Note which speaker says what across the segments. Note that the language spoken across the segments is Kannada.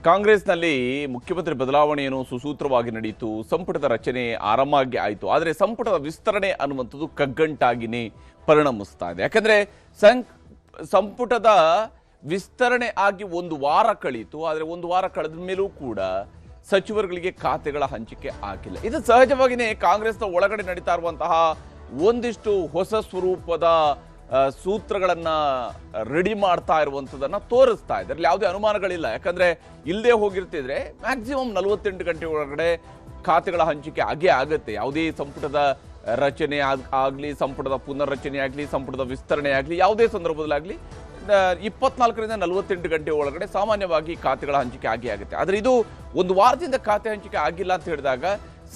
Speaker 1: ಕಾಂಗ್ರೆಸ್ನಲ್ಲಿ ಮುಖ್ಯಮಂತ್ರಿ ಬದಲಾವಣೆಯನ್ನು ಸುಸೂತ್ರವಾಗಿ ನಡೆಯಿತು. ಸಂಪುಟದ ರಚನೆ ಆರಾಮಾಗಿ ಆಯಿತು. ಆದರೆ ಸಂಪುಟದ ವಿಸ್ತರಣೆ ಅನ್ನುವಂಥದ್ದು ಕಗ್ಗಂಟಾಗಿನೇ ಪರಿಣಮಿಸ್ತಾ ಇದೆ. ಯಾಕಂದರೆ ಸಂಪುಟದ ವಿಸ್ತರಣೆ ಆಗಿ ಒಂದು ವಾರ ಕಳೀತು. ಆದರೆ ಒಂದು ವಾರ ಕಳೆದ ಮೇಲೂ ಕೂಡ ಸಚಿವರುಗಳಿಗೆ ಖಾತೆಗಳ ಹಂಚಿಕೆ ಆಗಿಲ್ಲ. ಇದು ಸಹಜವಾಗಿಯೇ ಕಾಂಗ್ರೆಸ್ನ ಒಳಗಡೆ ನಡೀತಾ ಇರುವಂತಹ ಒಂದಿಷ್ಟು ಹೊಸ ಸ್ವರೂಪದ ಸೂತ್ರಗಳನ್ನು ರೆಡಿ ಮಾಡ್ತಾ ಇರುವಂಥದ್ದನ್ನು ತೋರಿಸ್ತಾ ಇದೆ. ಅದರಲ್ಲಿ ಯಾವುದೇ ಅನುಮಾನಗಳಿಲ್ಲ. ಯಾಕಂದರೆ ಇಲ್ಲದೆ ಹೋಗಿರ್ತಿದ್ರೆ ಮ್ಯಾಕ್ಸಿಮಮ್ 48 ಗಂಟೆ ಒಳಗಡೆ ಖಾತೆಗಳ ಹಂಚಿಕೆ ಆಗೇ ಆಗುತ್ತೆ. ಯಾವುದೇ ಸಂಪುಟದ ರಚನೆ ಆಗಲಿ, ಸಂಪುಟದ ಪುನರ್ರಚನೆ ಆಗಲಿ, ಸಂಪುಟದ ವಿಸ್ತರಣೆ ಆಗಲಿ, ಯಾವುದೇ ಸಂದರ್ಭದಲ್ಲಾಗಲಿ 24ರಿಂದ 48 ಗಂಟೆ ಒಳಗಡೆ ಸಾಮಾನ್ಯವಾಗಿ ಖಾತೆಗಳ ಹಂಚಿಕೆ ಆಗೇ ಆಗುತ್ತೆ. ಆದರೆ ಇದು ಒಂದು ವಾರದಿಂದ ಖಾತೆ ಹಂಚಿಕೆ ಆಗಿಲ್ಲ ಅಂತ ಹೇಳಿದಾಗ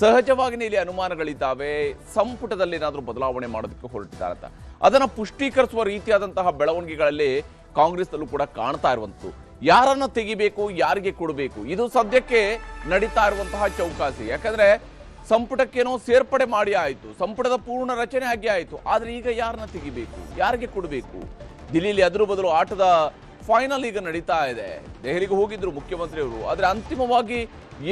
Speaker 1: ಸಹಜವಾಗಿಯೇ ಇಲ್ಲಿ ಅನುಮಾನಗಳಿದ್ದಾವೆ. ಸಂಪುಟದಲ್ಲಿ ಏನಾದರೂ ಬದಲಾವಣೆ ಮಾಡೋದಕ್ಕೆ ಹೊರಟಿದ್ದಾರೆ ಅಂತ ಅದನ್ನು ಪುಷ್ಟೀಕರಿಸುವ ರೀತಿಯಾದಂತಹ ಬೆಳವಣಿಗೆಗಳಲ್ಲಿ ಕಾಂಗ್ರೆಸ್ನಲ್ಲೂ ಕೂಡ ಕಾಣ್ತಾ ಇರುವಂಥದ್ದು. ಯಾರನ್ನು ತೆಗಿಬೇಕು, ಯಾರಿಗೆ ಕೊಡಬೇಕು, ಇದು ಸದ್ಯಕ್ಕೆ ನಡೀತಾ ಇರುವಂತಹ ಚೌಕಾಸಿ. ಯಾಕಂದ್ರೆ ಸಂಪುಟಕ್ಕೇನೋ ಸೇರ್ಪಡೆ ಮಾಡಿ ಆಯಿತು, ಸಂಪುಟದ ಪೂರ್ಣ ರಚನೆ ಆಗಿ ಆಯಿತು. ಆದರೆ ಈಗ ಯಾರನ್ನ ತೆಗಿಬೇಕು, ಯಾರಿಗೆ ಕೊಡಬೇಕು? ದಿಲ್ಲಿಯಲ್ಲಿ ಅದರ ಬದಲು ಆಟದ ಫೈನಲ್ ಈಗ ನಡೀತಾ ಇದೆ. ದೆಹಲಿಗೆ ಹೋಗಿದ್ರು ಮುಖ್ಯಮಂತ್ರಿಯವರು. ಆದರೆ ಅಂತಿಮವಾಗಿ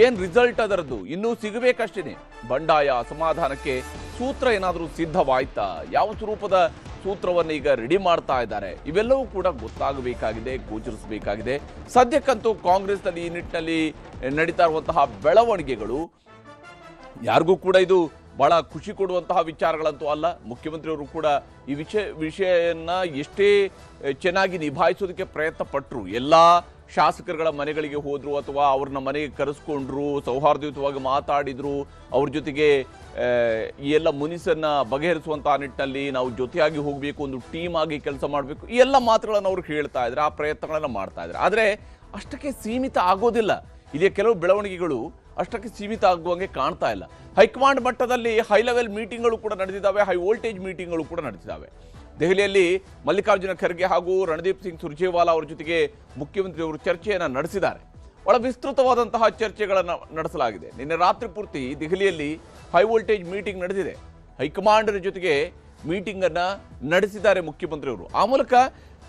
Speaker 1: ಏನ್ ರಿಸಲ್ಟ್ ಅದರದ್ದು ಇನ್ನೂ ಸಿಗಬೇಕಷ್ಟೇನೆ. ಬಂಡಾಯ ಸಮಾಧಾನಕ್ಕೆ ಸೂತ್ರ ಏನಾದರೂ ಸಿದ್ಧವಾಯ್ತಾ? ಯಾವ ಸ್ವರೂಪದ ಸೂತ್ರವನ್ನು ಈಗ ರೆಡಿ ಮಾಡ್ತಾ ಇದ್ದಾರೆ? ಇವೆಲ್ಲವೂ ಕೂಡ ಗೊತ್ತಾಗಬೇಕಾಗಿದೆ, ಗೋಚರಿಸಬೇಕಾಗಿದೆ. ಸದ್ಯಕ್ಕಂತೂ ಕಾಂಗ್ರೆಸ್ನಲ್ಲಿ ಈ ನಿಟ್ಟಿನಲ್ಲಿ ನಡೀತಾ ಇರುವಂತಹ ಬೆಳವಣಿಗೆಗಳು ಯಾರಿಗೂ ಕೂಡ ಇದು ಬಹಳ ಖುಷಿ ಕೊಡುವಂತಹ ವಿಚಾರಗಳಂತೂ ಅಲ್ಲ. ಮುಖ್ಯಮಂತ್ರಿಯವರು ಕೂಡ ಈ ವಿಷಯನ್ನ ಎಷ್ಟೇ ಚೆನ್ನಾಗಿ ನಿಭಾಯಿಸೋದಕ್ಕೆ ಪ್ರಯತ್ನ ಪಟ್ಟರು, ಎಲ್ಲ ಶಾಸಕರುಗಳ ಮನೆಗಳಿಗೆ ಹೋದ್ರು ಅಥವಾ ಅವ್ರನ್ನ ಮನೆಗೆ ಕರೆಸ್ಕೊಂಡ್ರು, ಸೌಹಾರ್ದಯುತವಾಗಿ ಮಾತಾಡಿದ್ರು, ಅವ್ರ ಜೊತೆಗೆ ಈ ಎಲ್ಲ ಮುನಿಸನ್ನ ಬಗೆಹರಿಸುವಂತಹ ನಿಟ್ಟಿನಲ್ಲಿ ನಾವು ಜೊತೆಯಾಗಿ ಹೋಗಬೇಕು, ಒಂದು ಟೀಮ್ ಆಗಿ ಕೆಲಸ ಮಾಡಬೇಕು, ಈ ಎಲ್ಲ ಮಾತುಗಳನ್ನು ಅವ್ರು ಹೇಳ್ತಾ ಇದ್ದಾರೆ, ಆ ಪ್ರಯತ್ನಗಳನ್ನು ಮಾಡ್ತಾ ಇದ್ದಾರೆ. ಆದರೆ ಅಷ್ಟಕ್ಕೆ ಸೀಮಿತ ಆಗೋದಿಲ್ಲ. ಇಲ್ಲಿಯ ಕೆಲವು ಬೆಳವಣಿಗೆಗಳು ಅಷ್ಟಕ್ಕೆ ಸೀಮಿತ ಆಗುವಂಗೆ ಕಾಣ್ತಾ ಇಲ್ಲ. ಹೈಕಮಾಂಡ್ ಮಟ್ಟದಲ್ಲಿ ಹೈ ಲೆವೆಲ್ ಮೀಟಿಂಗ್ಗಳು ಕೂಡ ನಡೆದಿದ್ದಾವೆ, ಹೈ ವೋಲ್ಟೇಜ್ ಮೀಟಿಂಗ್ಗಳು ಕೂಡ ನಡೆದಿದ್ದಾವೆ. ದೆಹಲಿಯಲ್ಲಿ ಮಲ್ಲಿಕಾರ್ಜುನ ಖರ್ಗೆ ಹಾಗೂ ರಣದೀಪ್ ಸಿಂಗ್ ಸುರ್ಜೇವಾಲಾ ಅವರ ಜೊತೆಗೆ ಮುಖ್ಯಮಂತ್ರಿಯವರು ಚರ್ಚೆಯನ್ನು ನಡೆಸಿದ್ದಾರೆ. ಬಹಳ ವಿಸ್ತೃತವಾದಂತಹ ಚರ್ಚೆಗಳನ್ನು ನಡೆಸಲಾಗಿದೆ. ನಿನ್ನೆ ರಾತ್ರಿ ಪೂರ್ತಿ ದೆಹಲಿಯಲ್ಲಿ ಹೈ ವೋಲ್ಟೇಜ್ ಮೀಟಿಂಗ್ ನಡೆದಿದೆ. ಹೈಕಮಾಂಡರ ಜೊತೆಗೆ ಮೀಟಿಂಗ್ ಅನ್ನ ನಡೆಸಿದ್ದಾರೆ ಮುಖ್ಯಮಂತ್ರಿಯವರು. ಆ ಮೂಲಕ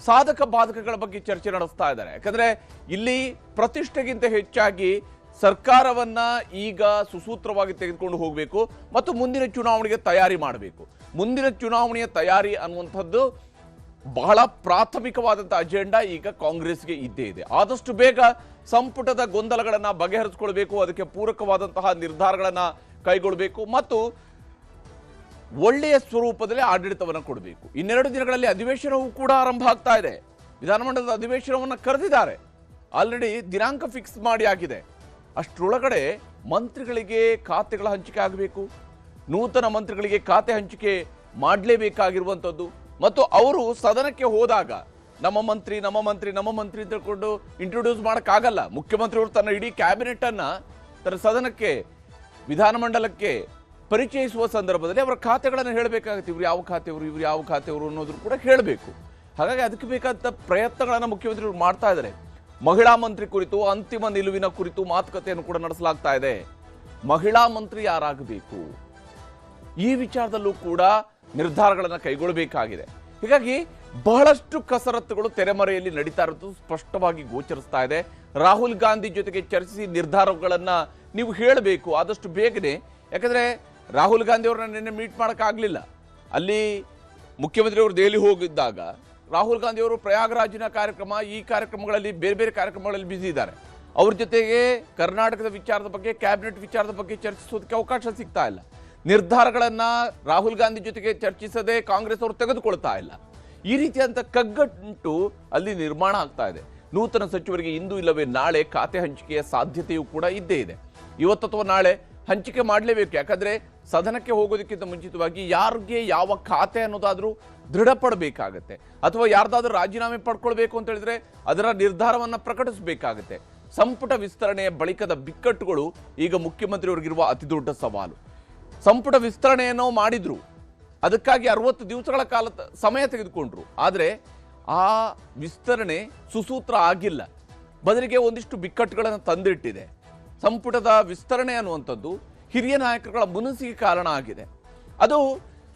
Speaker 1: ಸಾಧಕ ಬಾಧಕಗಳ ಬಗ್ಗೆ ಚರ್ಚೆ ನಡೆಸ್ತಾ ಇದ್ದಾರೆ. ಯಾಕಂದ್ರೆ ಇಲ್ಲಿ ಪ್ರತಿಷ್ಠೆಗಿಂತ ಹೆಚ್ಚಾಗಿ ಸರ್ಕಾರವನ್ನ ಈಗ ಸುಸೂತ್ರವಾಗಿ ತೆಗೆದುಕೊಂಡು ಹೋಗಬೇಕು ಮತ್ತು ಮುಂದಿನ ಚುನಾವಣೆಗೆ ತಯಾರಿ ಮಾಡಬೇಕು. ಮುಂದಿನ ಚುನಾವಣೆಯ ತಯಾರಿ ಅನ್ನುವಂಥದ್ದು ಬಹಳ ಪ್ರಾಥಮಿಕವಾದಂಥ ಅಜೆಂಡಾ ಈಗ ಕಾಂಗ್ರೆಸ್ಗೆ ಇದ್ದೇ ಇದೆ. ಆದಷ್ಟು ಬೇಗ ಸಂಪುಟದ ಗೊಂದಲಗಳನ್ನು ಬಗೆಹರಿಸಿಕೊಳ್ಬೇಕು, ಅದಕ್ಕೆ ಪೂರಕವಾದಂತಹ ನಿರ್ಧಾರಗಳನ್ನು ಕೈಗೊಳ್ಳಬೇಕು ಮತ್ತು ಒಳ್ಳೆಯ ಸ್ವರೂಪದಲ್ಲಿ ಆಡಳಿತವನ್ನು ಕೊಡಬೇಕು. ಇನ್ನೆರಡು ದಿನಗಳಲ್ಲಿ ಅಧಿವೇಶನವೂ ಕೂಡ ಆರಂಭ ಆಗ್ತಾ ಇದೆ. ವಿಧಾನಮಂಡಲದ ಅಧಿವೇಶನವನ್ನು ಕರೆದಿದ್ದಾರೆ. ಆಲ್ರೆಡಿ ದಿನಾಂಕ ಫಿಕ್ಸ್ ಮಾಡಿ ಆಗಿದೆ. ಅಷ್ಟರೊಳಗಡೆ ಮಂತ್ರಿಗಳಿಗೆ ಖಾತೆಗಳ ಹಂಚಿಕೆ ಆಗಬೇಕು, ನೂತನ ಮಂತ್ರಿಗಳಿಗೆ ಖಾತೆ ಹಂಚಿಕೆ ಮಾಡಲೇಬೇಕಾಗಿರುವಂಥದ್ದು. ಮತ್ತು ಅವರು ಸದನಕ್ಕೆ ಹೋದಾಗ ನಮ್ಮ ಮಂತ್ರಿ ಅಂತ ತಿಳ್ಕೊಂಡು ಇಂಟ್ರೊಡ್ಯೂಸ್ ಮಾಡೋಕ್ಕಾಗಲ್ಲ. ಮುಖ್ಯಮಂತ್ರಿಯವರು ತನ್ನ ಇಡೀ ಕ್ಯಾಬಿನೆಟ್ ಅನ್ನ ತನ್ನ ಸದನಕ್ಕೆ, ವಿಧಾನಮಂಡಲಕ್ಕೆ ಪರಿಚಯಿಸುವ ಸಂದರ್ಭದಲ್ಲಿ ಅವರ ಖಾತೆಗಳನ್ನು ಹೇಳಬೇಕಾಗುತ್ತೆ. ಇವ್ರು ಯಾವ ಖಾತೆಯವರು ಅನ್ನೋದ್ರು ಕೂಡ ಹೇಳಬೇಕು. ಹಾಗಾಗಿ ಅದಕ್ಕೆ ಬೇಕಾದ ಪ್ರಯತ್ನಗಳನ್ನು ಮುಖ್ಯಮಂತ್ರಿಗಳು ಮಾಡ್ತಾ ಇದ್ದಾರೆ. ಮಹಿಳಾ ಮಂತ್ರಿ ಕುರಿತು ಅಂತಿಮ ನಿಲುವಿನ ಕುರಿತು ಮಾತುಕತೆಯನ್ನು ಕೂಡ ನಡೆಸಲಾಗ್ತಾ ಇದೆ. ಮಹಿಳಾ ಮಂತ್ರಿ ಯಾರಾಗಬೇಕು, ಈ ವಿಚಾರದಲ್ಲೂ ಕೂಡ ನಿರ್ಧಾರಗಳನ್ನು ಕೈಗೊಳ್ಳಬೇಕಾಗಿದೆ. ಹೀಗಾಗಿ ಬಹಳಷ್ಟು ಕಸರತ್ತುಗಳು ತೆರೆಮರೆಯಲ್ಲಿ ನಡೀತಾ ಇರೋದು ಸ್ಪಷ್ಟವಾಗಿ ಗೋಚರಿಸ್ತಾ ಇದೆ. ರಾಹುಲ್ ಗಾಂಧಿ ಜೊತೆಗೆ ಚರ್ಚಿಸಿ ನಿರ್ಧಾರಗಳನ್ನ ನೀವು ಹೇಳಬೇಕು ಆದಷ್ಟು ಬೇಗನೆ. ಯಾಕಂದ್ರೆ ರಾಹುಲ್ ಗಾಂಧಿ ಅವರನ್ನ ನಿನ್ನೆ ಮೀಟ್ ಮಾಡೋಕ್ಕಾಗಲಿಲ್ಲ. ಅಲ್ಲಿ ಮುಖ್ಯಮಂತ್ರಿಯವರು ದೆಹಲಿ ಹೋಗಿದ್ದಾಗ ರಾಹುಲ್ ಗಾಂಧಿ ಅವರು ಪ್ರಯಾಗ್ರಾಜಿನ ಕಾರ್ಯಕ್ರಮ, ಈ ಕಾರ್ಯಕ್ರಮಗಳಲ್ಲಿ ಬೇರೆ ಬೇರೆ ಕಾರ್ಯಕ್ರಮಗಳಲ್ಲಿ ಬ್ಯುಸಿ ಇದ್ದಾರೆ. ಅವ್ರ ಜೊತೆಗೆ ಕರ್ನಾಟಕದ ವಿಚಾರದ ಬಗ್ಗೆ, ಕ್ಯಾಬಿನೆಟ್ ವಿಚಾರದ ಬಗ್ಗೆ ಚರ್ಚಿಸೋದಕ್ಕೆ ಅವಕಾಶ ಸಿಗ್ತಾ ಇಲ್ಲ. ನಿರ್ಧಾರಗಳನ್ನ ರಾಹುಲ್ ಗಾಂಧಿ ಜೊತೆಗೆ ಚರ್ಚಿಸದೆ ಕಾಂಗ್ರೆಸ್ ಅವರು ತೆಗೆದುಕೊಳ್ತಾ ಇಲ್ಲ. ಈ ರೀತಿಯಾದಂಥ ಕಗ್ಗಂಟು ಅಲ್ಲಿ ನಿರ್ಮಾಣ ಆಗ್ತಾ ಇದೆ. ನೂತನ ಸಚಿವರಿಗೆ ಇಂದು ಇಲ್ಲವೇ ನಾಳೆ ಖಾತೆ ಹಂಚಿಕೆಯ ಸಾಧ್ಯತೆಯೂ ಕೂಡ ಇದ್ದೇ ಇದೆ. ಇವತ್ತು ಅಥವಾ ನಾಳೆ ಹಂಚಿಕೆ ಮಾಡಲೇಬೇಕು. ಯಾಕಂದ್ರೆ ಸದನಕ್ಕೆ ಹೋಗೋದಕ್ಕಿಂತ ಮುಂಚಿತವಾಗಿ ಯಾರಿಗೆ ಯಾವ ಖಾತೆ ಅನ್ನೋದಾದ್ರೂ ದೃಢಪಡಬೇಕಾಗತ್ತೆ. ಅಥವಾ ಯಾರ್ದಾದ್ರೂ ರಾಜೀನಾಮೆ ಪಡ್ಕೊಳ್ಬೇಕು ಅಂತ ಹೇಳಿದ್ರೆ ಅದರ ನಿರ್ಧಾರವನ್ನ ಪ್ರಕಟಿಸಬೇಕಾಗತ್ತೆ. ಸಂಪುಟ ವಿಸ್ತರಣೆಯ ಬಳಿಕದ ಬಿಕ್ಕಟ್ಟುಗಳು ಈಗ ಮುಖ್ಯಮಂತ್ರಿಯವರಿಗಿರುವ ಅತಿ ದೊಡ್ಡ ಸವಾಲು. ಸಂಪುಟ ವಿಸ್ತರಣೆಯನ್ನು ಮಾಡಿದ್ರು, ಅದಕ್ಕಾಗಿ 60 ದಿವಸಗಳ ಕಾಲ ಸಮಯ ತೆಗೆದುಕೊಂಡ್ರು. ಆದರೆ ಆ ವಿಸ್ತರಣೆ ಸುಸೂತ್ರ ಆಗಿಲ್ಲ, ಬದಲಿಗೆ ಒಂದಿಷ್ಟು ಬಿಕ್ಕಟ್ಟುಗಳನ್ನು ತಂದಿಟ್ಟಿದೆ. ಸಂಪುಟದ ವಿಸ್ತರಣೆ ಅನ್ನುವಂಥದ್ದು ಹಿರಿಯ ನಾಯಕರುಗಳ ಮುನಿಸಿಗೆ ಕಾರಣ ಆಗಿದೆ. ಅದು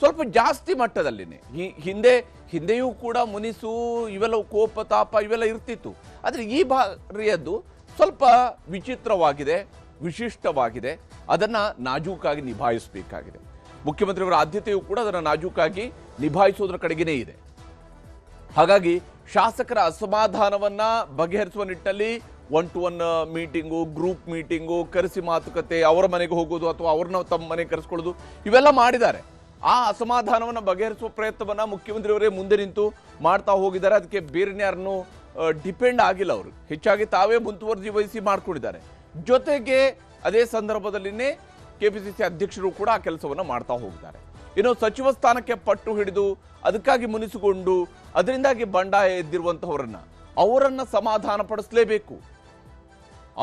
Speaker 1: ಸ್ವಲ್ಪ ಜಾಸ್ತಿ ಮಟ್ಟದಲ್ಲಿನೇ. ಹಿಂದೆಯೂ ಕೂಡ ಮುನಿಸು, ಇವೆಲ್ಲ ಕೋಪ ತಾಪ ಇವೆಲ್ಲ ಇರ್ತಿತ್ತು. ಆದರೆ ಈ ಬಾರಿಯದ್ದು ಸ್ವಲ್ಪ ವಿಚಿತ್ರವಾಗಿದೆ, ವಿಶಿಷ್ಟವಾಗಿದೆ. ಅದನ್ನ ನಾಜೂಕಾಗಿ ನಿಭಾಯಿಸಬೇಕಾಗಿದೆ. ಮುಖ್ಯಮಂತ್ರಿಯವರ ಆದ್ಯತೆಯೂ ಕೂಡ ಅದನ್ನು ನಾಜೂಕಾಗಿ ನಿಭಾಯಿಸೋದ್ರ ಕಡೆಗೇನೇ ಇದೆ. ಹಾಗಾಗಿ ಶಾಸಕರ ಅಸಮಾಧಾನವನ್ನ ಬಗೆಹರಿಸುವ ನಿಟ್ಟಿನಲ್ಲಿ 1-to-1 ಮೀಟಿಂಗು, ಗ್ರೂಪ್ ಮೀಟಿಂಗು, ಕರೆಸಿ ಮಾತುಕತೆ, ಅವರ ಮನೆಗೆ ಹೋಗೋದು ಅಥವಾ ಅವ್ರನ್ನ ತಮ್ಮ ಮನೆಗೆ ಕರೆಸ್ಕೊಳ್ಳೋದು, ಇವೆಲ್ಲ ಮಾಡಿದ್ದಾರೆ. ಆ ಅಸಮಾಧಾನವನ್ನು ಬಗೆಹರಿಸುವ ಪ್ರಯತ್ನವನ್ನ ಮುಖ್ಯಮಂತ್ರಿಯವರೇ ಮುಂದೆ ನಿಂತು ಮಾಡ್ತಾ ಹೋಗಿದ್ದಾರೆ. ಅದಕ್ಕೆ ಬೇರೆ ಯಾರನ್ನು ಡಿಪೆಂಡ್ ಆಗಿಲ್ಲ. ಅವರು ಹೆಚ್ಚಾಗಿ ತಾವೇ ಮುಂತುವರ್ಜಿ ವಹಿಸಿ ಮಾಡ್ಕೊಂಡಿದ್ದಾರೆ. ಜೊತೆಗೆ ಅದೇ ಸಂದರ್ಭದಲ್ಲಿನೇ ಕೆಪಿಸಿಸಿ ಅಧ್ಯಕ್ಷರು ಕೂಡ ಆ ಕೆಲಸವನ್ನು ಮಾಡ್ತಾ ಹೋಗಿದ್ದಾರೆ. ಇನ್ನು ಸಚಿವ ಸ್ಥಾನಕ್ಕೆ ಪಟ್ಟು ಹಿಡಿದು ಅದಕ್ಕಾಗಿ ಮುನಿಸಿಕೊಂಡು ಅದರಿಂದಾಗಿ ಬಂಡಾಯ ಅವರನ್ನ ಸಮಾಧಾನ ಪಡಿಸಲೇಬೇಕು,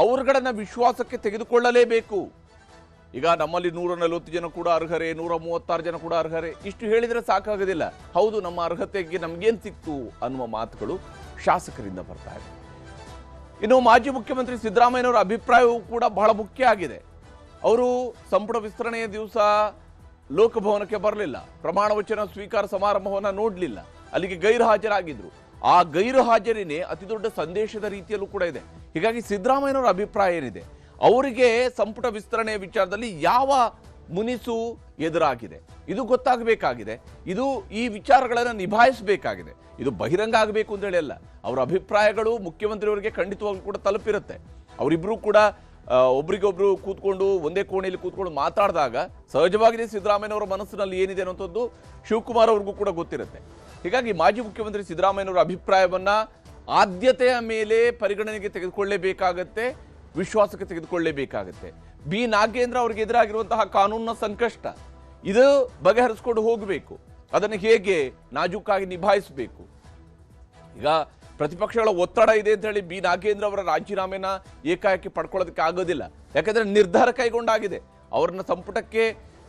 Speaker 1: ಅವರುಗಳನ್ನ ವಿಶ್ವಾಸಕ್ಕೆ ತೆಗೆದುಕೊಳ್ಳಲೇಬೇಕು. ಈಗ ನಮ್ಮಲ್ಲಿ 140 ಜನ ಕೂಡ ಅರ್ಹರೇ, 136 ಜನ ಕೂಡ ಅರ್ಹರೇ, ಇಷ್ಟು ಹೇಳಿದ್ರೆ ಸಾಕಾಗೋದಿಲ್ಲ. ಹೌದು, ನಮ್ಮ ಅರ್ಹತೆಗೆ ನಮ್ಗೇನ್ ಸಿಕ್ತು ಅನ್ನುವ ಮಾತುಗಳು ಶಾಸಕರಿಂದ ಬರ್ತಾ ಇದೆ. ಇನ್ನು ಮಾಜಿ ಮುಖ್ಯಮಂತ್ರಿ ಸಿದ್ದರಾಮಯ್ಯನವರ ಅಭಿಪ್ರಾಯವೂ ಕೂಡ ಬಹಳ ಮುಖ್ಯ ಆಗಿದೆ. ಅವರು ಸಂಪುಟ ವಿಸ್ತರಣೆಯ ದಿವಸ ಲೋಕಭವನಕ್ಕೆ ಬರಲಿಲ್ಲ, ಪ್ರಮಾಣ ವಚನ ಸ್ವೀಕಾರ ಸಮಾರಂಭವನ್ನ ನೋಡಲಿಲ್ಲ, ಅಲ್ಲಿಗೆ ಗೈರು ಹಾಜರಾಗಿದ್ರು. ಆ ಗೈರು ಹಾಜರಿನೇ ಅತಿ ದೊಡ್ಡ ಸಂದೇಶದ ರೀತಿಯಲ್ಲೂ ಕೂಡ ಇದೆ. ಹೀಗಾಗಿ ಸಿದ್ದರಾಮಯ್ಯನವರ ಅಭಿಪ್ರಾಯ ಏನಿದೆ, ಅವರಿಗೆ ಸಂಪುಟ ವಿಸ್ತರಣೆಯ ವಿಚಾರದಲ್ಲಿ ಯಾವ ಮುನಿಸು ಎದುರಾಗಿದೆ ಇದು ಗೊತ್ತಾಗಬೇಕಾಗಿದೆ. ಇದು ಈ ವಿಚಾರಗಳನ್ನು ನಿಭಾಯಿಸಬೇಕಾಗಿದೆ. ಇದು ಬಹಿರಂಗ ಆಗಬೇಕು ಅಂತ ಹೇಳಿ ಅಲ್ಲ. ಅವರ ಅಭಿಪ್ರಾಯಗಳು ಮುಖ್ಯಮಂತ್ರಿಯವರಿಗೆ ಖಂಡಿತವಾಗ್ಲೂ ಕೂಡ ತಲುಪಿರುತ್ತೆ. ಅವರಿಬ್ಬರು ಕೂಡ ಒಬ್ರಿಗೊಬ್ರು ಕೂತ್ಕೊಂಡು ಒಂದೇ ಕೋಣೆಯಲ್ಲಿ ಕೂತ್ಕೊಂಡು ಮಾತಾಡಿದಾಗ ಸಹಜವಾಗಿದೆ ಸಿದ್ದರಾಮಯ್ಯನವರ ಮನಸ್ಸಿನಲ್ಲಿ ಏನಿದೆ ಅನ್ನೋಂಥದ್ದು ಶಿವಕುಮಾರ್ ಅವ್ರಿಗೂ ಕೂಡ ಗೊತ್ತಿರುತ್ತೆ. ಹೀಗಾಗಿ ಮಾಜಿ ಮುಖ್ಯಮಂತ್ರಿ ಸಿದ್ದರಾಮಯ್ಯನವರ ಅಭಿಪ್ರಾಯವನ್ನ ಆದ್ಯತೆಯ ಮೇಲೆ ಪರಿಗಣನೆಗೆ ತೆಗೆದುಕೊಳ್ಳಲೇಬೇಕಾಗತ್ತೆ, ವಿಶ್ವಾಸಕ್ಕೆ ತೆಗೆದುಕೊಳ್ಳಲೇಬೇಕಾಗತ್ತೆ. ಬಿ ನಾಗೇಂದ್ರ ಅವರಿಗೆ ಎದುರಾಗಿರುವಂತಹ ಕಾನೂನಿನ ಸಂಕಷ್ಟ, ಇದು ಬಗೆಹರಿಸಿಕೊಂಡು ಹೋಗಬೇಕು. ಅದನ್ನು ಹೇಗೆ ನಾಜೂಕಾಗಿ ನಿಭಾಯಿಸಬೇಕು. ಈಗ ಪ್ರತಿಪಕ್ಷಗಳ ಒತ್ತಡ ಇದೆ ಅಂತ ಹೇಳಿ ಬಿ ನಾಗೇಂದ್ರ ಅವರ ರಾಜೀನಾಮೆನ ಏಕಾಏಕಿ ಪಡ್ಕೊಳ್ಳೋದಕ್ಕೆ ಆಗೋದಿಲ್ಲ. ಯಾಕಂದ್ರೆ ನಿರ್ಧಾರ ಕೈಗೊಂಡಾಗಿದೆ. ಅವರನ್ನ ಸಂಪುಟಕ್ಕೆ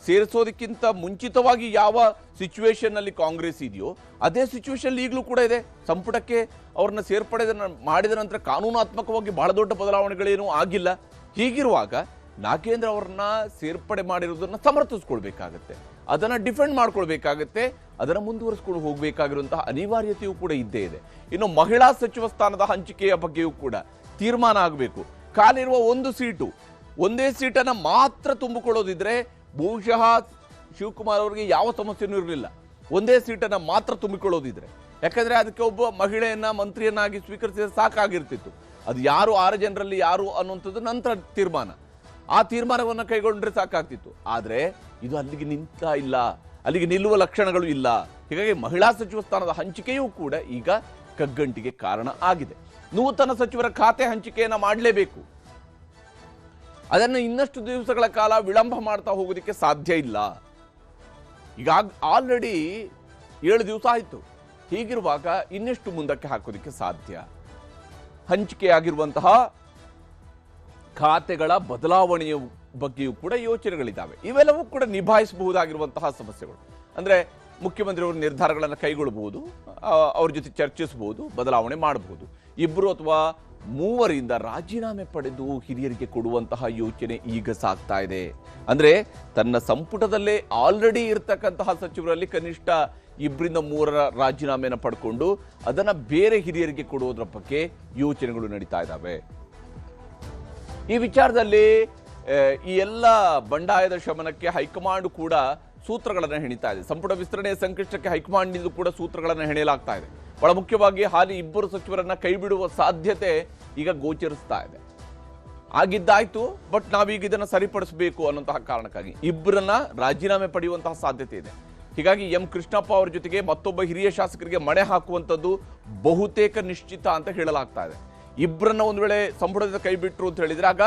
Speaker 1: ಸೇರಿಸೋದಕ್ಕಿಂತ ಮುಂಚಿತವಾಗಿ ಯಾವ ಸಿಚುವೇಶನ್ ನಲ್ಲಿ ಕಾಂಗ್ರೆಸ್ ಇದೆಯೋ ಅದೇ ಸಿಚುವೇಶನ್ ಈಗಲೂ ಕೂಡ ಇದೆ. ಸಂಪುಟಕ್ಕೆ ಅವ್ರನ್ನ ಸೇರ್ಪಡೆ ಮಾಡಿದ ನಂತರ ಕಾನೂನಾತ್ಮಕವಾಗಿ ಬಹಳ ದೊಡ್ಡ ಬದಲಾವಣೆಗಳೇನೂ ಆಗಿಲ್ಲ. ಹೀಗಿರುವಾಗ ನಾಗೇಂದ್ರ ಅವ್ರನ್ನ ಸೇರ್ಪಡೆ ಮಾಡಿರೋದನ್ನ ಸಮರ್ಥಿಸ್ಕೊಳ್ಬೇಕಾಗತ್ತೆ, ಅದನ್ನ ಡಿಫೆಂಡ್ ಮಾಡ್ಕೊಳ್ಬೇಕಾಗತ್ತೆ, ಅದನ್ನ ಮುಂದುವರಿಸ್ಕೊಂಡು ಹೋಗಬೇಕಾಗಿರುವಂತಹ ಅನಿವಾರ್ಯತೆಯೂ ಕೂಡ ಇದ್ದೇ ಇದೆ. ಇನ್ನು ಮಹಿಳಾ ಸಚಿವ ಸ್ಥಾನದ ಹಂಚಿಕೆಯ ಬಗ್ಗೆಯೂ ಕೂಡ ತೀರ್ಮಾನ ಆಗಬೇಕು. ಕಾಲಿರುವ ಒಂದೇ ಸೀಟನ್ನ ಮಾತ್ರ ತುಂಬಿಕೊಳ್ಳೋದಿದ್ರೆ ಬಹುಶಃ ಶಿವಕುಮಾರ್ ಅವರಿಗೆ ಯಾವ ಸಮಸ್ಯೆನೂ ಇರಲಿಲ್ಲ. ಒಂದೇ ಸೀಟನ್ನ ಮಾತ್ರ ತುಂಬಿಕೊಳ್ಳೋದಿದ್ರೆ, ಯಾಕಂದ್ರೆ ಅದಕ್ಕೆ ಒಬ್ಬ ಮಹಿಳೆಯನ್ನ ಮಂತ್ರಿಯನ್ನಾಗಿ ಸ್ವೀಕರಿಸಿದ್ರೆ ಸಾಕಾಗಿರ್ತಿತ್ತು. ಅದು ಯಾರು 6 ಜನರಲ್ಲಿ ಯಾರು ಅನ್ನುವಂಥದ್ದು ನಂತರ ತೀರ್ಮಾನ. ಆ ತೀರ್ಮಾನವನ್ನು ಕೈಗೊಂಡ್ರೆ ಸಾಕಾಗ್ತಿತ್ತು. ಆದ್ರೆ ಇದು ಅಲ್ಲಿಗೆ ಇಲ್ಲ, ಅಲ್ಲಿಗೆ ನಿಲ್ಲುವ ಲಕ್ಷಣಗಳು ಇಲ್ಲ. ಹೀಗಾಗಿ ಮಹಿಳಾ ಸಚಿವ ಸ್ಥಾನದ ಹಂಚಿಕೆಯೂ ಕೂಡ ಈಗ ಕಗ್ಗಂಟಿಗೆ ಕಾರಣ ಆಗಿದೆ. ನೂತನ ಸಚಿವರ ಖಾತೆ ಹಂಚಿಕೆಯನ್ನ ಮಾಡಲೇಬೇಕು. ಅದನ್ನು ಇನ್ನಷ್ಟು ದಿವಸಗಳ ಕಾಲ ವಿಳಂಬ ಮಾಡ್ತಾ ಹೋಗೋದಕ್ಕೆ ಸಾಧ್ಯ ಇಲ್ಲ. ಈಗ ಆಲ್ರೆಡಿ 7 ದಿವಸ ಆಯಿತು. ಹೀಗಿರುವಾಗ ಇನ್ನೆಷ್ಟು ಮುಂದಕ್ಕೆ ಹಾಕೋದಕ್ಕೆ ಸಾಧ್ಯ? ಹಂಚಿಕೆಯಾಗಿರುವಂತಹ ಖಾತೆಗಳ ಬದಲಾವಣೆಯ ಬಗ್ಗೆಯೂ ಕೂಡ ಯೋಚನೆಗಳಿದ್ದಾವೆ. ಇವೆಲ್ಲವೂ ಕೂಡ ನಿಭಾಯಿಸಬಹುದಾಗಿರುವಂತಹ ಸಮಸ್ಯೆಗಳು. ಅಂದ್ರೆ ಮುಖ್ಯಮಂತ್ರಿಯವರು ನಿರ್ಧಾರಗಳನ್ನು ಕೈಗೊಳ್ಳಬಹುದು, ಅವ್ರ ಜೊತೆ ಚರ್ಚಿಸಬಹುದು, ಬದಲಾವಣೆ ಮಾಡಬಹುದು. 2 ಅಥವಾ 3 ರಾಜೀನಾಮೆ ಪಡೆದು ಹಿರಿಯರಿಗೆ ಕೊಡುವಂತಹ ಯೋಚನೆ ಈಗ ಸಾಗ್ತಾ ಇದೆ. ಅಂದ್ರೆ ತನ್ನ ಸಂಪುಟದಲ್ಲೇ ಆಲ್ರೆಡಿ ಇರತಕ್ಕಂತಹ ಸಚಿವರಲ್ಲಿ ಕನಿಷ್ಠ 2-3 ರಾಜೀನಾಮೆಯನ್ನು ಪಡ್ಕೊಂಡು ಅದನ್ನ ಬೇರೆ ಹಿರಿಯರಿಗೆ ಕೊಡುವುದರ ಬಗ್ಗೆ ಯೋಚನೆಗಳು ನಡೀತಾ ಇದ್ದಾವೆ. ಈ ವಿಚಾರದಲ್ಲಿ ಈ ಎಲ್ಲ ಬಂಡಾಯದ ಶಮನಕ್ಕೆ ಹೈಕಮಾಂಡ್ ಕೂಡ ಸೂತ್ರಗಳನ್ನು ಹೆಣಿತಾ ಇದೆ. ಸಂಪುಟ ವಿಸ್ತರಣೆಯ ಸಂಕಷ್ಟಕ್ಕೆ ಹೈಕಮಾಂಡ್ ಕೂಡ ಸೂತ್ರಗಳನ್ನು ಹೆಣೆಯಲಾಗ್ತಾ ಇದೆ. ಬಹಳ ಮುಖ್ಯವಾಗಿ ಹಾಲಿ 2 ಸಚಿವರನ್ನ ಕೈ ಬಿಡುವ ಸಾಧ್ಯತೆ ಈಗ ಗೋಚರಿಸ್ತಾ ಇದೆ. ಆಗಿದ್ದಾಯ್ತು, ಬಟ್ ನಾವೀಗ ಇದನ್ನು ಸರಿಪಡಿಸಬೇಕು ಅನ್ನುವಂತಹ ಕಾರಣಕ್ಕಾಗಿ 2ರನ್ನ ರಾಜೀನಾಮೆ ಪಡೆಯುವಂತಹ ಸಾಧ್ಯತೆ ಇದೆ. ಹೀಗಾಗಿ ಎಂ ಕೃಷ್ಣಪ್ಪ ಅವರ ಜೊತೆಗೆ ಮತ್ತೊಬ್ಬ ಹಿರಿಯ ಶಾಸಕರಿಗೆ ಮಣೆ ಹಾಕುವಂಥದ್ದು ಬಹುತೇಕ ನಿಶ್ಚಿತ ಅಂತ ಹೇಳಲಾಗ್ತಾ ಇದೆ. 2ರನ್ನ ಒಂದು ವೇಳೆ ಸಂಪುಟದಿಂದ ಕೈ ಬಿಟ್ಟರು ಅಂತ ಹೇಳಿದ್ರೆ ಆಗ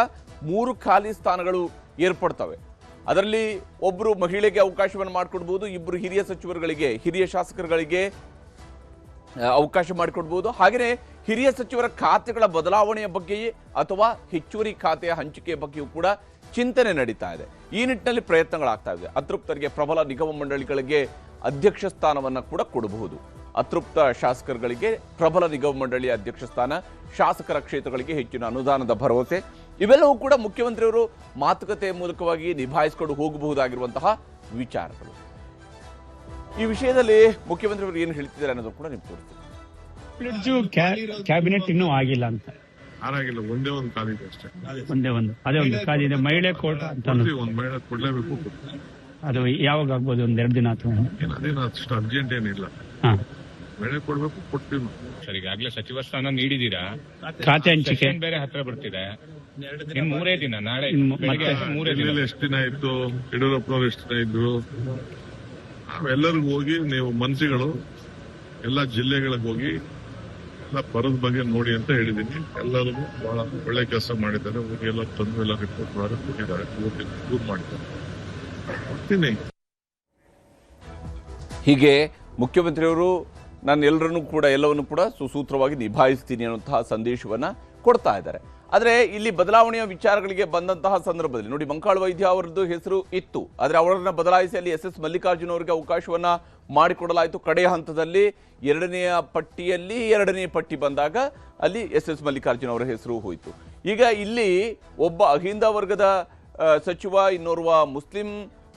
Speaker 1: 3 ಖಾಲಿ ಸ್ಥಾನಗಳು ಏರ್ಪಡ್ತವೆ. ಅದರಲ್ಲಿ ಒಬ್ಬರು ಮಹಿಳೆಗೆ ಅವಕಾಶವನ್ನು ಮಾಡಿಕೊಡ್ಬೋದು, 2 ಹಿರಿಯ ಸಚಿವರುಗಳಿಗೆ, ಹಿರಿಯ ಶಾಸಕರುಗಳಿಗೆ ಅವಕಾಶ ಮಾಡಿಕೊಡ್ಬೋದು. ಹಾಗೆಯೇ ಹಿರಿಯ ಸಚಿವರ ಖಾತೆಗಳ ಬದಲಾವಣೆಯ ಬಗ್ಗೆಯೇ ಅಥವಾ ಹೆಚ್ಚುವರಿ ಖಾತೆಯ ಹಂಚಿಕೆಯ ಬಗ್ಗೆಯೂ ಕೂಡ ಚಿಂತನೆ ನಡೀತಾ ಇದೆ. ಈ ನಿಟ್ಟಿನಲ್ಲಿ ಪ್ರಯತ್ನಗಳಾಗ್ತಾ ಇದೆ. ಅತೃಪ್ತರಿಗೆ ಪ್ರಬಲ ನಿಗಮ ಮಂಡಳಿಗಳಿಗೆ ಅಧ್ಯಕ್ಷ ಸ್ಥಾನವನ್ನು ಕೂಡ ಕೊಡಬಹುದು. ಅತೃಪ್ತ ಶಾಸಕರುಗಳಿಗೆ ಪ್ರಬಲ ನಿಗಮ ಮಂಡಳಿಯ ಅಧ್ಯಕ್ಷ ಸ್ಥಾನ, ಶಾಸಕರ ಕ್ಷೇತ್ರಗಳಿಗೆ ಹೆಚ್ಚಿನ ಅನುದಾನದ ಭರವಸೆ, ಇವೆಲ್ಲವೂ ಕೂಡ ಮುಖ್ಯಮಂತ್ರಿಯವರು ಮಾತುಕತೆ ಮೂಲಕವಾಗಿ ನಿಭಾಯಿಸಿಕೊಂಡು ಹೋಗಬಹುದಾಗಿರುವಂತಹ ವಿಚಾರಗಳು. ಈ ವಿಷಯದಲ್ಲಿ ಮುಖ್ಯಮಂತ್ರಿಯವರು ಏನು ಹೇಳ್ತಿದ್ದಾರೆ ಅನ್ನೋದು ಕೂಡ ನಿಮ್ಗೆ ತೋರಿಸ್ತೀವಿ.
Speaker 2: ಕ್ಯಾಬಿನೆಟ್ ಇನ್ನೂ ಆಗಿಲ್ಲ ಅಂತ ಯಾರಾಗಿಲ್ಲ, ಒಂದೇ ಒಂದು ಕಾಲಿದೆ ಅಷ್ಟೇ.
Speaker 3: ಒಂದೇ ಅದೇ ಒಂದು ಕಾಲಿದೆ. ಮಹಿಳೆ ಕೋಟ ಅಂತ
Speaker 2: ಒಂದು ಮಹಿಳೆ ಕೊಡ್ಲೇಬೇಕು.
Speaker 3: ಅದು ಯಾವಾಗ ಆಗ್ಬೋದು? ಒಂದ್ 2 ದಿನ ಅಥವಾ
Speaker 2: ಅದೇನು ಅಷ್ಟು ಅರ್ಜೆಂಟ್ ಏನಿಲ್ಲ. ಮಹಿಳೆ ಕೊಡ್ಬೇಕು, ಕೊಡ್ತೀವಿ.
Speaker 4: ಸರ್, ಈಗಾಗಲೇ ಸಚಿವ ಸ್ಥಾನ ನೀಡಿದೀರಾ,
Speaker 3: ಖಾತೆ ಹಂಚಿಕೆ
Speaker 4: ಬೇರೆ ಹತ್ರ ಬರ್ತಿದೆ. ಇನ್ 3 ದಿನ, ನಾಳೆ 3 ದಿನ.
Speaker 2: ಎಷ್ಟು ದಿನ ಇತ್ತು ಯಡಿಯೂರಪ್ಪನವ್ರು, ಎಷ್ಟು ದಿನ ಇದ್ರು. ನಾವೆಲ್ಲರಿಗೂ ಹೋಗಿ, ನೀವು ಮಂತ್ರಿಗಳು ಎಲ್ಲ ಜಿಲ್ಲೆಗಳಿಗೆ ಹೋಗಿ ಎಲ್ಲ ಬರದ ಬಗ್ಗೆ ನೋಡಿ ಅಂತ ಹೇಳಿದೀನಿ. ಎಲ್ಲರಿಗೂ ಬಹಳ ಒಳ್ಳೆ ಕೆಲಸ ಮಾಡಿದ್ದಾರೆ. ಊರಿಗೆಲ್ಲ ತಂದು ಎಲ್ಲ ರಿಪೋರ್ಟ್ ಮಾಡಿ ಹೋಗಿದ್ದಾರೆ, ದೂರ್ ಮಾಡಿದ್ದಾರೆ. ಬರ್ತೀನಿ.
Speaker 1: ಹೀಗೆ ಮುಖ್ಯಮಂತ್ರಿಯವರು ನಾನು ಎಲ್ಲವನ್ನು ಕೂಡ ಸುಸೂತ್ರವಾಗಿ ನಿಭಾಯಿಸ್ತೀನಿ ಅನ್ನುವಂತಹ ಸಂದೇಶವನ್ನ ಕೊಡ್ತಾ ಇದ್ದಾರೆ. ಆದರೆ ಇಲ್ಲಿ ಬದಲಾವಣೆಯ ವಿಚಾರಗಳಿಗೆ ಬಂದಂತಹ ಸಂದರ್ಭದಲ್ಲಿ ನೋಡಿ, ಮಂಕಾಳು ವೈದ್ಯ ಅವರದ್ದು ಹೆಸರು ಇತ್ತು, ಆದರೆ ಅವರನ್ನ ಬದಲಾಯಿಸಿ ಅಲ್ಲಿ ಎಸ್ ಮಲ್ಲಿಕಾರ್ಜುನ್ ಅವರಿಗೆ ಅವಕಾಶವನ್ನ ಮಾಡಿಕೊಡಲಾಯಿತು. ಕಡೆಯ ಹಂತದಲ್ಲಿ 2ನೇ ಪಟ್ಟಿಯಲ್ಲಿ 2ನೇ ಪಟ್ಟಿ ಬಂದಾಗ ಅಲ್ಲಿ ಎಸ್ ಮಲ್ಲಿಕಾರ್ಜುನ್ ಅವರ ಹೆಸರು ಹೋಯಿತು. ಈಗ ಇಲ್ಲಿ ಒಬ್ಬ ಅಹಿಂದ ವರ್ಗದ ಸಚಿವ, ಇನ್ನೋರ್ವ ಮುಸ್ಲಿಂ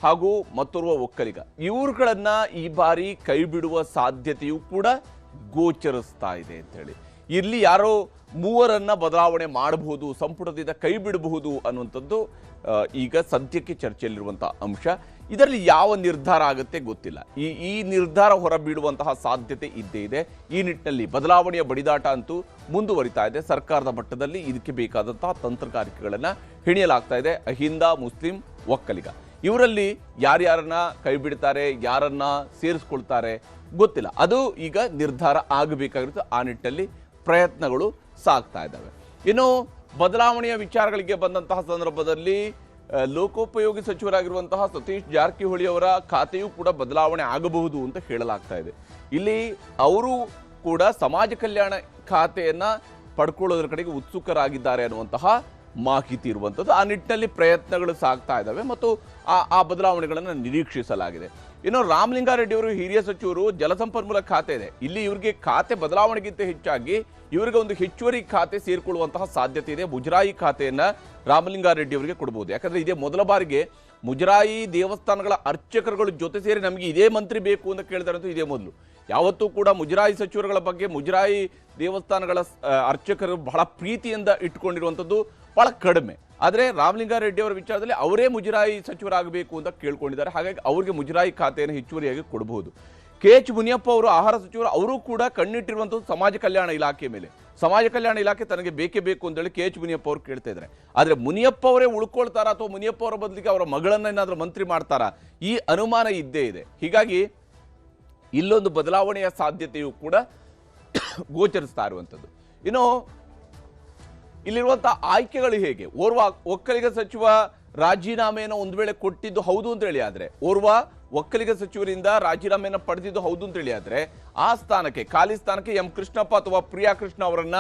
Speaker 1: ಹಾಗೂ ಮತ್ತೋರ್ವ ಒಕ್ಕಲಿಗ, ಇವ್ರುಗಳನ್ನ ಈ ಬಾರಿ ಕೈ ಬಿಡುವ ಸಾಧ್ಯತೆಯೂ ಕೂಡ ಗೋಚರಿಸ್ತಾ ಇದೆ ಅಂತ ಹೇಳಿ. ಇಲ್ಲಿ ಯಾರೋ 3ರನ್ನ ಬದಲಾವಣೆ ಮಾಡಬಹುದು, ಸಂಪುಟದಿಂದ ಕೈ ಬಿಡಬಹುದು ಅನ್ನುವಂಥದ್ದು ಈಗ ಸದ್ಯಕ್ಕೆ ಚರ್ಚೆಯಲ್ಲಿರುವಂತಹ ಅಂಶ. ಇದರಲ್ಲಿ ಯಾವ ನಿರ್ಧಾರ ಆಗುತ್ತೆ ಗೊತ್ತಿಲ್ಲ. ಈ ನಿರ್ಧಾರ ಹೊರಬೀಳುವಂತಹ ಸಾಧ್ಯತೆ ಇದ್ದೇ ಇದೆ. ಈ ನಿಟ್ಟಿನಲ್ಲಿ ಬದಲಾವಣೆಯ ಬಡಿದಾಟ ಅಂತೂ ಮುಂದುವರಿತಾ ಇದೆ. ಸರ್ಕಾರದ ಮಟ್ಟದಲ್ಲಿ ಇದಕ್ಕೆ ಬೇಕಾದಂತಹ ತಂತ್ರಗಾರಿಕೆಗಳನ್ನು ಹೆಣಿಯಲಾಗ್ತಾ ಇದೆ. ಅಹಿಂದ, ಮುಸ್ಲಿಂ, ಒಕ್ಕಲಿಗ ಇವರಲ್ಲಿ ಯಾರ್ಯಾರನ್ನ ಕೈ ಬಿಡ್ತಾರೆ, ಯಾರನ್ನ ಸೇರಿಸ್ಕೊಳ್ತಾರೆ ಗೊತ್ತಿಲ್ಲ. ಅದು ಈಗ ನಿರ್ಧಾರ ಆಗಬೇಕಾಗಿರುತ್ತೆ. ಆ ನಿಟ್ಟಿನಲ್ಲಿ ಪ್ರಯತ್ನಗಳು ಸಾಗ್ತಾ ಇದ್ದಾವೆ. ಇನ್ನು ಬದಲಾವಣೆಯ ವಿಚಾರಗಳಿಗೆ ಬಂದಂತಹ ಸಂದರ್ಭದಲ್ಲಿ ಲೋಕೋಪಯೋಗಿ ಸಚಿವರಾಗಿರುವಂತಹ ಸತೀಶ್ ಜಾರಕಿಹೊಳಿ ಅವರ ಖಾತೆಯೂ ಕೂಡ ಬದಲಾವಣೆ ಆಗಬಹುದು ಅಂತ ಹೇಳಲಾಗ್ತಾ ಇದೆ. ಇಲ್ಲಿ ಅವರು ಕೂಡ ಸಮಾಜ ಕಲ್ಯಾಣ ಖಾತೆಯನ್ನ ಪಡ್ಕೊಳ್ಳೋದ್ರ ಕಡೆಗೆ ಉತ್ಸುಕರಾಗಿದ್ದಾರೆ ಅನ್ನುವಂತಹ ಮಾಹಿತಿ ಇರುವಂಥದ್ದು. ಆ ನಿಟ್ಟಿನಲ್ಲಿ ಪ್ರಯತ್ನಗಳು ಸಾಗ್ತಾ ಇದ್ದಾವೆ ಮತ್ತು ಆ ಬದಲಾವಣೆಗಳನ್ನು ನಿರೀಕ್ಷಿಸಲಾಗಿದೆ. ಇನ್ನು ರಾಮಲಿಂಗಾರೆಡ್ಡಿ ಅವರು ಹಿರಿಯ ಸಚಿವರು, ಜಲಸಂಪನ್ಮೂಲ ಖಾತೆ ಇದೆ. ಇಲ್ಲಿ ಇವರಿಗೆ ಖಾತೆ ಬದಲಾವಣೆಗಿಂತ ಹೆಚ್ಚಾಗಿ ಇವರಿಗೆ ಒಂದು ಹೆಚ್ಚುವರಿ ಖಾತೆ ಸೇರಿಕೊಳ್ಳುವಂತಹ ಸಾಧ್ಯತೆ ಇದೆ. ಮುಜರಾಯಿ ಖಾತೆಯನ್ನ ರಾಮಲಿಂಗಾರೆಡ್ಡಿ ಅವರಿಗೆ ಕೊಡಬಹುದು. ಯಾಕಂದ್ರೆ ಇದೇ ಮೊದಲ ಬಾರಿಗೆ ಮುಜರಾಯಿ ದೇವಸ್ಥಾನಗಳ ಅರ್ಚಕರುಗಳ ಜೊತೆ ಸೇರಿ ನಮಗೆ ಇದೇ ಮಂತ್ರಿ ಬೇಕು ಅಂತ ಕೇಳಿದಾರಂತೂ ಇದೇ ಮೊದಲು. ಯಾವತ್ತೂ ಕೂಡ ಮುಜರಾಯಿ ಸಚಿವರುಗಳ ಬಗ್ಗೆ ಮುಜರಾಯಿ ದೇವಸ್ಥಾನಗಳ ಅರ್ಚಕರು ಬಹಳ ಪ್ರೀತಿಯಿಂದ ಇಟ್ಕೊಂಡಿರುವಂಥದ್ದು ಬಹಳ ಕಡಿಮೆ. ಆದರೆ ರಾಮಲಿಂಗಾರೆಡ್ಡಿ ಅವರ ವಿಚಾರದಲ್ಲಿ ಅವರೇ ಮುಜರಾಯಿ ಸಚಿವರಾಗಬೇಕು ಅಂತ ಕೇಳ್ಕೊಂಡಿದ್ದಾರೆ. ಹಾಗಾಗಿ ಅವರಿಗೆ ಮುಜರಾಯಿ ಖಾತೆಯನ್ನು ಹೆಚ್ಚುವರಿಯಾಗಿ ಕೊಡಬಹುದು. KH ಮುನಿಯಪ್ಪ ಅವರು ಆಹಾರ ಸಚಿವರು, ಅವರು ಕೂಡ ಕಣ್ಣಿಟ್ಟಿರುವಂಥದ್ದು ಸಮಾಜ ಕಲ್ಯಾಣ ಇಲಾಖೆ ಮೇಲೆ. ಸಮಾಜ ಕಲ್ಯಾಣ ಇಲಾಖೆ ತನಗೆ ಬೇಕೇ ಬೇಕು ಅಂತೇಳಿ KH ಮುನಿಯಪ್ಪ ಅವರು ಕೇಳ್ತಾ ಇದ್ದಾರೆ. ಆದರೆ ಮುನಿಯಪ್ಪ ಅವರೇ ಉಳ್ಕೊಳ್ತಾರಾ ಅಥವಾ ಮುನಿಯಪ್ಪ ಅವರ ಬದಲಿಗೆ ಅವರ ಮಗಳನ್ನ ಏನಾದರೂ ಮಂತ್ರಿ ಮಾಡ್ತಾರಾ, ಈ ಅನುಮಾನ ಇದ್ದೇ ಇದೆ. ಹೀಗಾಗಿ ಇಲ್ಲೊಂದು ಬದಲಾವಣೆಯ ಸಾಧ್ಯತೆಯೂ ಕೂಡ ಗೋಚರಿಸ್ತಾ ಇರುವಂಥದ್ದು. ಇನ್ನು ಇಲ್ಲಿರುವಂತಹ ಆಯ್ಕೆಗಳು ಹೇಗೆ? ಓರ್ವ ಒಕ್ಕಲಿಗ ಸಚಿವ ರಾಜೀನಾಮೆಯನ್ನು ಒಂದು ವೇಳೆ ಕೊಟ್ಟಿದ್ದು ಹೌದು ಅಂತ ಹೇಳಿ ಆದ್ರೆ, ಓರ್ವ ಒಕ್ಕಲಿಗ ಸಚಿವರಿಂದ ರಾಜೀನಾಮೆಯನ್ನು ಪಡೆದಿದ್ದು ಹೌದು ಅಂತ ಹೇಳಿ ಆದ್ರೆ, ಆ ಸ್ಥಾನಕ್ಕೆ, ಖಾಲಿ ಸ್ಥಾನಕ್ಕೆ ಎಂ ಕೃಷ್ಣಪ್ಪ ಅಥವಾ ಪ್ರಿಯಾ ಕೃಷ್ಣ ಅವರನ್ನ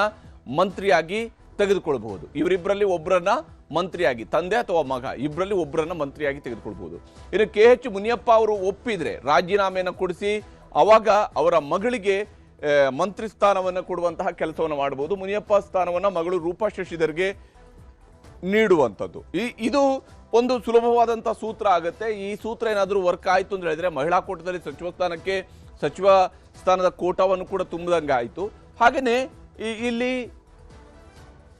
Speaker 1: ಮಂತ್ರಿಯಾಗಿ ತೆಗೆದುಕೊಳ್ಬಹುದು. ಇವರಿಬ್ಬರಲ್ಲಿ ಒಬ್ಬರನ್ನ ಮಂತ್ರಿಯಾಗಿ, ತಂದೆ ಅಥವಾ ಮಗ ಇಬ್ಬರಲ್ಲಿ ಒಬ್ಬರನ್ನ ಮಂತ್ರಿಯಾಗಿ ತೆಗೆದುಕೊಳ್ಬಹುದು. ಇನ್ನು KH ಮುನಿಯಪ್ಪ ಅವರು ಒಪ್ಪಿದ್ರೆ ರಾಜೀನಾಮೆಯನ್ನು ಕೊಡಿಸಿ ಅವಾಗ ಅವರ ಮಗಳಿಗೆ ಮಂತ್ರಿ ಸ್ಥಾನವನ್ನು ಕೊಡುವಂತಹ ಕೆಲಸವನ್ನು ಮಾಡಬಹುದು. ಮುನಿಯಪ್ಪ ಸ್ಥಾನವನ್ನು ಮಗಳು ರೂಪಾ ಶಶಿಧರ್ಗೆ ನೀಡುವಂಥದ್ದು. ಇದು ಒಂದು ಸುಲಭವಾದಂತಹ ಸೂತ್ರ ಆಗುತ್ತೆ. ಈ ಸೂತ್ರ ಏನಾದರೂ ವರ್ಕ್ ಆಯಿತು ಅಂತ ಹೇಳಿದ್ರೆ ಮಹಿಳಾ ಕೋಟಾದಲ್ಲಿ ಸಚಿವ ಸ್ಥಾನದ ಕೋಟಾವನ್ನು ಕೂಡ ತುಂಬಿದಂಗೆ ಆಯಿತು. ಹಾಗೆಯೇ ಇಲ್ಲಿ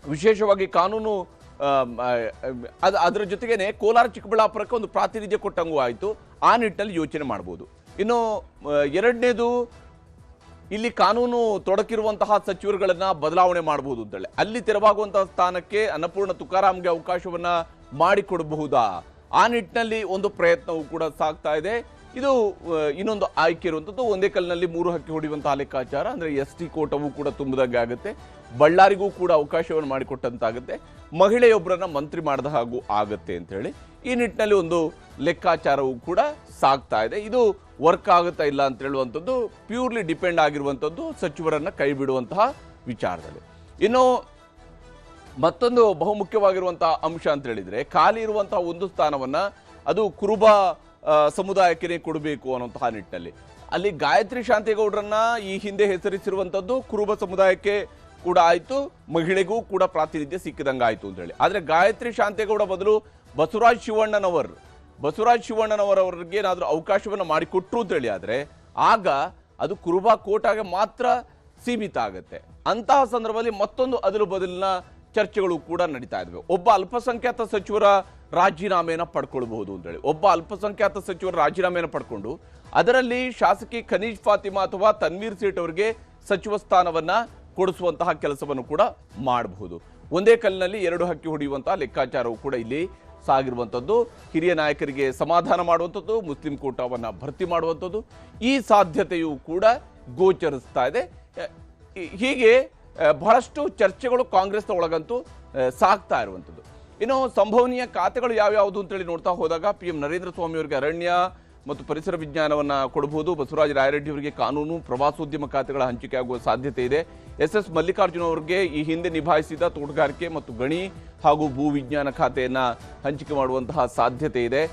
Speaker 1: ವಿಶೇಷವಾಗಿ ಕಾನೂನು ಅದರ ಜೊತೆಗೇನೆ ಕೋಲಾರ ಚಿಕ್ಕಬಳ್ಳಾಪುರಕ್ಕೆ ಒಂದು ಪ್ರಾತಿನಿಧ್ಯ ಕೊಟ್ಟಂಗೂ ಆಯಿತು. ಆ ನಿಟ್ಟಿನಲ್ಲಿ ಯೋಚನೆ ಮಾಡ್ಬೋದು. ಇನ್ನು ಎರಡನೇದು, ಇಲ್ಲಿ ಕಾನೂನು ತೊಡಕಿರುವಂತಹ ಸಚಿವರುಗಳನ್ನ ಬದಲಾವಣೆ ಮಾಡಬಹುದು ಅಂತೇಳಿ ಅಲ್ಲಿ ತೆರವಾಗುವಂತಹ ಸ್ಥಾನಕ್ಕೆ ಅನ್ನಪೂರ್ಣ ತುಕಾರಾಮ್ಗೆ ಅವಕಾಶವನ್ನ ಮಾಡಿಕೊಡಬಹುದಾ, ಆ ನಿಟ್ಟಿನಲ್ಲಿ ಒಂದು ಪ್ರಯತ್ನವೂ ಕೂಡ ಸಾಗ್ತಾ ಇದೆ. ಇದು ಇನ್ನೊಂದು ಆಯ್ಕೆ ಇರುವಂಥದ್ದು. ಒಂದೇ ಕಲ್ಲಿನಲ್ಲಿ 3 ಹಕ್ಕಿ ಹೊಡೆಯುವಂತಹ ಲೆಕ್ಕಾಚಾರ. ಅಂದರೆ ST ಕೋಟವೂ ಕೂಡ ತುಂಬದಂಗೆ ಆಗುತ್ತೆ, ಬಳ್ಳಾರಿಗೂ ಕೂಡ ಅವಕಾಶವನ್ನು ಮಾಡಿಕೊಟ್ಟಂತಾಗುತ್ತೆ, ಮಹಿಳೆಯೊಬ್ಬರನ್ನ ಮಂತ್ರಿ ಮಾಡಿದ ಹಾಗೂ ಆಗುತ್ತೆ ಅಂತ ಹೇಳಿ ಈ ನಿಟ್ಟಿನಲ್ಲಿ ಒಂದು ಲೆಕ್ಕಾಚಾರವೂ ಕೂಡ ಸಾಗ್ತಾ ಇದೆ. ಇದು ವರ್ಕ್ ಆಗುತ್ತಾ ಇಲ್ಲ ಅಂತ ಹೇಳುವಂಥದ್ದು ಪ್ಯೂರ್ಲಿ ಡಿಪೆಂಡ್ ಆಗಿರುವಂಥದ್ದು ಸಚಿವರನ್ನ ಕೈ ಬಿಡುವಂತಹ ವಿಚಾರದಲ್ಲಿ. ಇನ್ನು ಮತ್ತೊಂದು ಬಹುಮುಖ್ಯವಾಗಿರುವಂತಹ ಅಂಶ ಅಂತ ಹೇಳಿದ್ರೆ, ಖಾಲಿ ಇರುವಂತಹ ಒಂದು ಸ್ಥಾನವನ್ನ ಅದು ಕುರುಬ ಸಮುದಾಯಕ್ಕೆ ಕೊಡಬೇಕು ಅನ್ನುವಂತಹ ನಿಟ್ಟಿನಲ್ಲಿ ಅಲ್ಲಿ ಗಾಯತ್ರಿ ಶಾಂತೇಗೌಡರನ್ನ ಈ ಹಿಂದೆ ಹೆಸರಿಸಿರುವಂಥದ್ದು ಕುರುಬ ಸಮುದಾಯಕ್ಕೆ ಕೂಡ ಆಯಿತು, ಮಹಿಳೆಗೂ ಕೂಡ ಪ್ರಾತಿನಿಧ್ಯ ಸಿಕ್ಕಿದಂಗೆ ಆಯಿತು ಅಂತ ಹೇಳಿ. ಆದರೆ ಗಾಯತ್ರಿ ಶಾಂತೇಗೌಡ ಬದಲು ಬಸವರಾಜ್ ಶಿವಣ್ಣನವರವರಿಗೆ ಏನಾದರೂ ಅವಕಾಶವನ್ನು ಮಾಡಿಕೊಟ್ರು ಅಂತ ಹೇಳಿ ಆದರೆ ಆಗ ಅದು ಕುರುಬಾ ಕೋಟಾಗೆ ಮಾತ್ರ ಸೀಮಿತ ಆಗುತ್ತೆ. ಅಂತಹ ಸಂದರ್ಭದಲ್ಲಿ ಮತ್ತೊಂದು ಅದರ ಬದಲಿನ ಚರ್ಚೆಗಳು ಕೂಡ ನಡೀತಾ ಇದ್ದಾವೆ. ಒಬ್ಬ ಅಲ್ಪಸಂಖ್ಯಾತ ಸಚಿವರ ರಾಜೀನಾಮೆಯನ್ನು ಪಡ್ಕೊಳ್ಬಹುದು ಅಂತೇಳಿ. ಒಬ್ಬ ಅಲ್ಪಸಂಖ್ಯಾತ ಸಚಿವರ ರಾಜೀನಾಮೆಯನ್ನು ಪಡ್ಕೊಂಡು ಅದರಲ್ಲಿ ಶಾಸಕಿ ಖನೀಜ್ ಫಾತಿಮಾ ಅಥವಾ ತನ್ವೀರ್ ಸೇಠ್ ಅವರಿಗೆ ಸಚಿವ ಸ್ಥಾನವನ್ನ ಕೊಡಿಸುವಂತಹ ಕೆಲಸವನ್ನು ಕೂಡ ಮಾಡಬಹುದು. ಒಂದೇ ಕಲ್ಲಿನಲ್ಲಿ ಎರಡು ಹಕ್ಕಿ ಹೊಡೆಯುವಂತಹ ಲೆಕ್ಕಾಚಾರವು ಕೂಡ ಇಲ್ಲಿ ಸಾಗಿರುವಂಥದ್ದು. ಹಿರಿಯ ನಾಯಕರಿಗೆ ಸಮಾಧಾನ ಮಾಡುವಂಥದ್ದು, ಮುಸ್ಲಿಂ ಕೋಟಾವನ್ನು ಭರ್ತಿ ಮಾಡುವಂಥದ್ದು, ಈ ಸಾಧ್ಯತೆಯೂ ಕೂಡ ಗೋಚರಿಸ್ತಾ ಇದೆ. ಹೀಗೆ ಬಹಳಷ್ಟು ಚರ್ಚೆಗಳು ಕಾಂಗ್ರೆಸ್ನ ಒಳಗಂತೂ ಸಾಗ್ತಾ ಇರುವಂಥದ್ದು. ಇನ್ನು ಸಂಭವನೀಯ ಖಾತೆಗಳು ಯಾವ್ಯಾವುದು ಅಂತೇಳಿ ನೋಡ್ತಾ ಹೋದಾಗ PM ನರೇಂದ್ರ ಸ್ವಾಮಿ ಅವರಿಗೆ ಅರಣ್ಯ ಮತ್ತು ಪರಿಸರ ವಿಜ್ಞಾನವನ್ನ ಕೊಡಬಹುದು. ಬಸವರಾಜ ರಾಯರೆಡ್ಡಿ ಅವರಿಗೆ ಕಾನೂನು ಪ್ರವಾಸೋದ್ಯಮ ಖಾತೆಗಳ ಹಂಚಿಕೆ ಆಗುವ ಸಾಧ್ಯತೆ ಇದೆ. SS ಮಲ್ಲಿಕಾರ್ಜುನ ಅವರಿಗೆ ಈ ಹಿಂದೆ ನಿಭಾಯಿಸಿದ ತೋಟಗಾರಿಕೆ ಮತ್ತು ಗಣಿ ಹಾಗೂ ಭೂ ವಿಜ್ಞಾನ ಖಾತೆಯನ್ನ ಹಂಚಿಕೆ ಮಾಡುವಂತಹ ಸಾಧ್ಯತೆ ಇದೆ.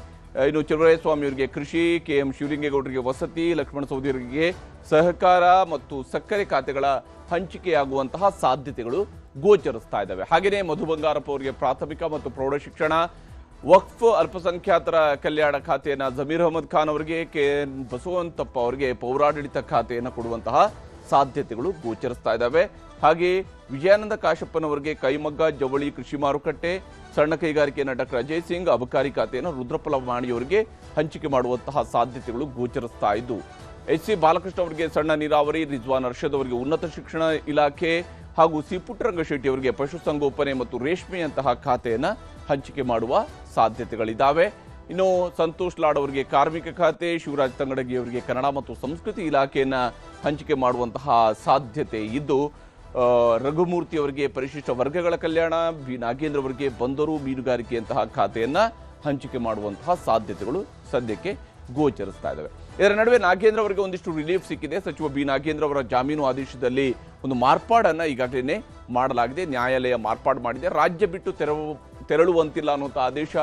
Speaker 1: ಇನ್ನು ಚಲುವರಾಯಸ್ವಾಮಿ ಅವರಿಗೆ ಕೃಷಿ, KM ಶಿವಲಿಂಗೇಗೌಡರಿಗೆ ವಸತಿ, ಲಕ್ಷ್ಮಣ ಸವದಿ ಅವರಿಗೆ ಸಹಕಾರ ಮತ್ತು ಸಕ್ಕರೆ ಖಾತೆಗಳ ಹಂಚಿಕೆಯಾಗುವಂತಹ ಸಾಧ್ಯತೆಗಳು ಗೋಚರಿಸ್ತಾ ಇದ್ದಾವೆ. ಹಾಗೆಯೇ ಮಧು ಬಂಗಾರಪ್ಪ ಅವರಿಗೆ ಪ್ರಾಥಮಿಕ ಮತ್ತು ಪ್ರೌಢಶಿಕ್ಷಣ, ವಕ್ಫ್ ಅಲ್ಪಸಂಖ್ಯಾತರ ಕಲ್ಯಾಣ ಖಾತೆಯನ್ನು ಜಮೀರ್ ಅಹಮದ್ ಖಾನ್ ಅವರಿಗೆ, KN ಬಸವಂತಪ್ಪ ಅವರಿಗೆ ಪೌರಾಡಳಿತ ಖಾತೆಯನ್ನು ಕೊಡುವಂತಹ ಸಾಧ್ಯತೆಗಳು ಗೋಚರಿಸ್ತಾ ಇದ್ದಾವೆ. ಹಾಗೆ ವಿಜಯಾನಂದ ಕಾಶಪ್ಪನವರಿಗೆ ಕೈಮಗ್ಗ, ಜವಳಿ, ಕೃಷಿ ಮಾರುಕಟ್ಟೆ, ಸಣ್ಣ ಕೈಗಾರಿಕೆಯನ್ನು ಡಾಕ್ಟರ್ ಅಜಯ್ ಸಿಂಗ್, ಅಬಕಾರಿ ಖಾತೆಯನ್ನು ರುದ್ರಪ್ಪ ಮಾಣಿಯವರಿಗೆ ಹಂಚಿಕೆ ಮಾಡುವಂತಹ ಸಾಧ್ಯತೆಗಳು ಗೋಚರಿಸ್ತಾ ಇದ್ದು, SC ಬಾಲಕೃಷ್ಣ ಅವರಿಗೆ ಸಣ್ಣ ನೀರಾವರಿ, ರಿಜ್ವಾನ್ ಅರ್ಷದ್ ಅವರಿಗೆ ಉನ್ನತ ಶಿಕ್ಷಣ ಇಲಾಖೆ ಹಾಗೂ ಸಿ ಪುಟ್ಟರಂಗಶೆಟ್ಟಿ ಅವರಿಗೆ ಪಶುಸಂಗೋಪನೆ ಮತ್ತು ರೇಷ್ಮೆಯಂತಹ ಖಾತೆಯನ್ನು ಹಂಚಿಕೆ ಮಾಡುವ ಸಾಧ್ಯತೆಗಳಿದ್ದಾವೆ. ಇನ್ನು ಸಂತೋಷ್ ಲಾಡ್ ಅವರಿಗೆ ಕಾರ್ಮಿಕ ಖಾತೆ, ಶಿವರಾಜ್ ತಂಗಡಗಿ ಅವರಿಗೆ ಕನ್ನಡ ಮತ್ತು ಸಂಸ್ಕೃತಿ ಇಲಾಖೆಯನ್ನು ಹಂಚಿಕೆ ಮಾಡುವಂತಹ ಸಾಧ್ಯತೆ ಇದ್ದು, ರಘುಮೂರ್ತಿ ಅವರಿಗೆ ಪರಿಶಿಷ್ಟ ವರ್ಗಗಳ ಕಲ್ಯಾಣ, ಬಿ ನಾಗೇಂದ್ರ ಅವರಿಗೆ ಬಂದರು ಮೀನುಗಾರಿಕೆಯಂತಹ ಖಾತೆಯನ್ನು ಹಂಚಿಕೆ ಮಾಡುವಂತಹ ಸಾಧ್ಯತೆಗಳು ಸದ್ಯಕ್ಕೆ ಗೋಚರಿಸ್ತಾ ಇದ್ದಾವೆ. ಇದರ ನಡುವೆ ನಾಗೇಂದ್ರ ಅವರಿಗೆ ಒಂದಿಷ್ಟು ರಿಲೀಫ್ ಸಿಕ್ಕಿದೆ. ಸಚಿವ ಬಿ ನಾಗೇಂದ್ರ ಅವರ ಜಾಮೀನು ಆದೇಶದಲ್ಲಿ ಒಂದು ಮಾರ್ಪಾಡನ್ನು ಈಗಾಗಲೇ ಮಾಡಲಾಗಿದೆ. ನ್ಯಾಯಾಲಯ ಮಾರ್ಪಾಡು ಮಾಡಿದೆ. ರಾಜ್ಯ ಬಿಟ್ಟು ತೆರಳುವಂತಿಲ್ಲ ಅನ್ನುವಂಥ ಆದೇಶ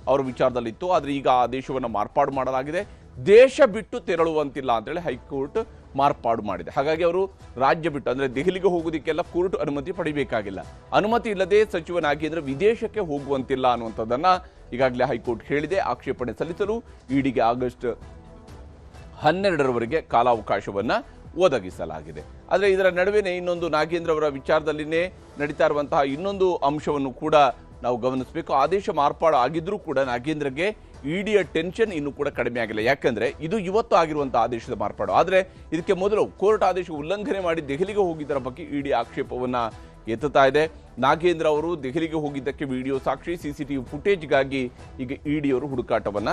Speaker 1: ಅವರ ವಿಚಾರದಲ್ಲಿತ್ತು. ಆದರೆ ಈಗ ಆ ಆದೇಶವನ್ನು ಮಾರ್ಪಾಡು ಮಾಡಲಾಗಿದೆ. ದೇಶ ಬಿಟ್ಟು ತೆರಳುವಂತಿಲ್ಲ ಅಂತೇಳಿ ಹೈಕೋರ್ಟ್ ಮಾರ್ಪಾಡು ಮಾಡಿದೆ. ಹಾಗಾಗಿ ಅವರು ರಾಜ್ಯ ಬಿಟ್ಟು ಅಂದರೆ ದೆಹಲಿಗೆ ಹೋಗೋದಕ್ಕೆಲ್ಲ ಕೋರ್ಟ್ ಅನುಮತಿ ಪಡಿಬೇಕಾಗಿಲ್ಲ. ಅನುಮತಿ ಇಲ್ಲದೆ ಸಚಿವ ನಾಗೇಂದ್ರ ವಿದೇಶಕ್ಕೆ ಹೋಗುವಂತಿಲ್ಲ ಅನ್ನುವಂಥದ್ದನ್ನು ಈಗಾಗಲೇ ಹೈಕೋರ್ಟ್ ಹೇಳಿದೆ. ಆಕ್ಷೇಪಣೆ ಸಲ್ಲಿಸಲು ಇಡಿಗೆ ಆಗಸ್ಟ್ 12ರವರೆಗೆ ಕಾಲಾವಕಾಶವನ್ನು ಒದಗಿಸಲಾಗಿದೆ. ಆದರೆ ಇದರ ನಡುವೆನೇ ಇನ್ನೊಂದು ನಾಗೇಂದ್ರ ಅವರ ವಿಚಾರದಲ್ಲಿನೇ ನಡೀತಾ ಇರುವಂತಹ ಇನ್ನೊಂದು ಅಂಶವನ್ನು ಕೂಡ ನಾವು ಗಮನಿಸಬೇಕು. ಆದೇಶ ಮಾರ್ಪಾಡು ಆಗಿದ್ರೂ ಕೂಡ ನಾಗೇಂದ್ರಗೆ ಇಡಿಯ ಟೆನ್ಷನ್ ಇನ್ನೂ ಕೂಡ ಕಡಿಮೆ ಆಗಿಲ್ಲ. ಯಾಕಂದ್ರೆ ಇದು ಇವತ್ತು ಆಗಿರುವಂತಹ ಆದೇಶದ ಮಾರ್ಪಾಡು. ಆದರೆ ಇದಕ್ಕೆ ಮೊದಲು ಕೋರ್ಟ್ ಆದೇಶ ಉಲ್ಲಂಘನೆ ಮಾಡಿ ದೆಹಲಿಗೆ ಹೋಗಿದ್ದರ ಬಗ್ಗೆ ಇಡಿ ಆಕ್ಷೇಪವನ್ನ ಎತ್ತುತ್ತಾ ಇದೆ. ನಾಗೇಂದ್ರ ಅವರು ದೆಹಲಿಗೆ ಹೋಗಿದ್ದಕ್ಕೆ ವಿಡಿಯೋ ಸಾಕ್ಷಿ, CCTV ಫುಟೇಜ್ಗಾಗಿ ಈಗ ಇಡಿಯವರು ಹುಡುಕಾಟವನ್ನ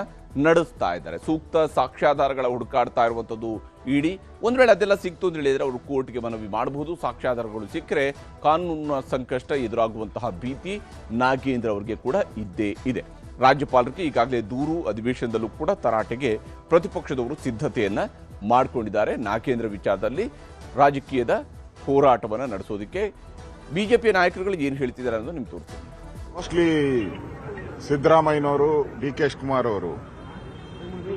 Speaker 1: ನಡೆಸ್ತಾ ಇದ್ದಾರೆ. ಸೂಕ್ತ ಸಾಕ್ಷ್ಯಾಧಾರಗಳ ಹುಡುಕಾಡ್ತಾ ಇರುವಂಥದ್ದು ಇಡಿ. ಒಂದ್ ವೇಳೆ ಅದೆಲ್ಲ ಸಿಕ್ತು ಅಂತ ಹೇಳಿದ್ರೆ ಅವರು ಕೋರ್ಟ್ಗೆ ಮನವಿ ಮಾಡಬಹುದು. ಸಾಕ್ಷ್ಯಾಧಾರಗಳು ಸಿಕ್ಕರೆ ಕಾನೂನಿನ ಸಂಕಷ್ಟ ಎದುರಾಗುವಂತಹ ಭೀತಿ ನಾಗೇಂದ್ರ ಅವರಿಗೆ ಕೂಡ ಇದ್ದೇ ಇದೆ. ರಾಜ್ಯಪಾಲರಿಗೆ ಈಗಾಗಲೇ ದೂರು ಅಧಿವೇಶನದಲ್ಲೂ ಕೂಡ ತರಾಟೆಗೆ ಪ್ರತಿಪಕ್ಷದವರು ಸಿದ್ಧತೆಯನ್ನ ಮಾಡಿಕೊಂಡಿದ್ದಾರೆ. ನಾಗೇಂದ್ರ ವಿಚಾರದಲ್ಲಿ ರಾಜಕೀಯದ ಹೋರಾಟವನ್ನು ನಡೆಸೋದಕ್ಕೆ ಬಿಜೆಪಿ ನಾಯಕರುಗಳು ಏನು ಹೇಳ್ತಿದ್ದಾರೆ ಅನ್ನೋದು ನಿಮ್ಗೆ ತೋರಿಸ್ತೀನಿ.
Speaker 5: ಮೋಸ್ಟ್ಲಿ ಸಿದ್ದರಾಮಯ್ಯನವರು, DK ಶಿವಕುಮಾರ್ ಅವರು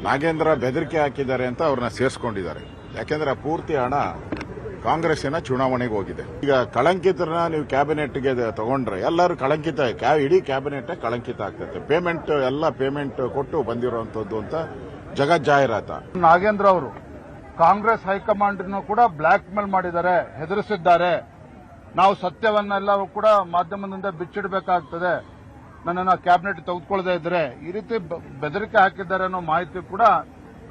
Speaker 5: ನಾಗೇಂದ್ರ ಬೆದರಿಕೆ ಹಾಕಿದ್ದಾರೆ ಅಂತ ಅವ್ರನ್ನ ಸೇರಿಸ್ಕೊಂಡಿದ್ದಾರೆ. ಯಾಕೆಂದ್ರೆ ಪೂರ್ತಿ ಹಣ ಕಾಂಗ್ರೆಸ್ಸಿನ ಚುನಾವಣೆಗೆ ಹೋಗಿದೆ. ಈಗ ಕಳಂಕಿತರನ್ನ ನೀವು ಕ್ಯಾಬಿನೆಟ್ಗೆ ತಗೊಂಡ್ರೆ ಎಲ್ಲರೂ ಕಳಂಕಿತ, ಇಡೀ ಕ್ಯಾಬಿನೆಟ್ ಕಳಂಕಿತ ಆಗ್ತದೆ. ಪೇಮೆಂಟ್ ಕೊಟ್ಟು ಬಂದಿರುವಂತದ್ದು ಅಂತ ಜಗಜ್ಜಾಹಿರಾತ.
Speaker 6: ನಾಗೇಂದ್ರ ಅವರು ಕಾಂಗ್ರೆಸ್ ಹೈಕಮಾಂಡ್ ಕೂಡ ಬ್ಲಾಕ್ ಮೇಲ್ ಮಾಡಿದ್ದಾರೆ, ಹೆದರಿಸಿದ್ದಾರೆ. ನಾವು ಸತ್ಯವನ್ನೆಲ್ಲ ಕೂಡ ಮಾಧ್ಯಮದಿಂದ ಬಿಚ್ಚಿಡಬೇಕಾಗ್ತದೆ, ನನ್ನನ್ನು ಕ್ಯಾಬಿನೆಟ್ ತೆಗೆದುಕೊಳ್ಳದೆ ಇದ್ರೆ ಈ ರೀತಿ ಬೆದರಿಕೆ ಹಾಕಿದ್ದಾರೆ ಅನ್ನೋ ಮಾಹಿತಿ ಕೂಡ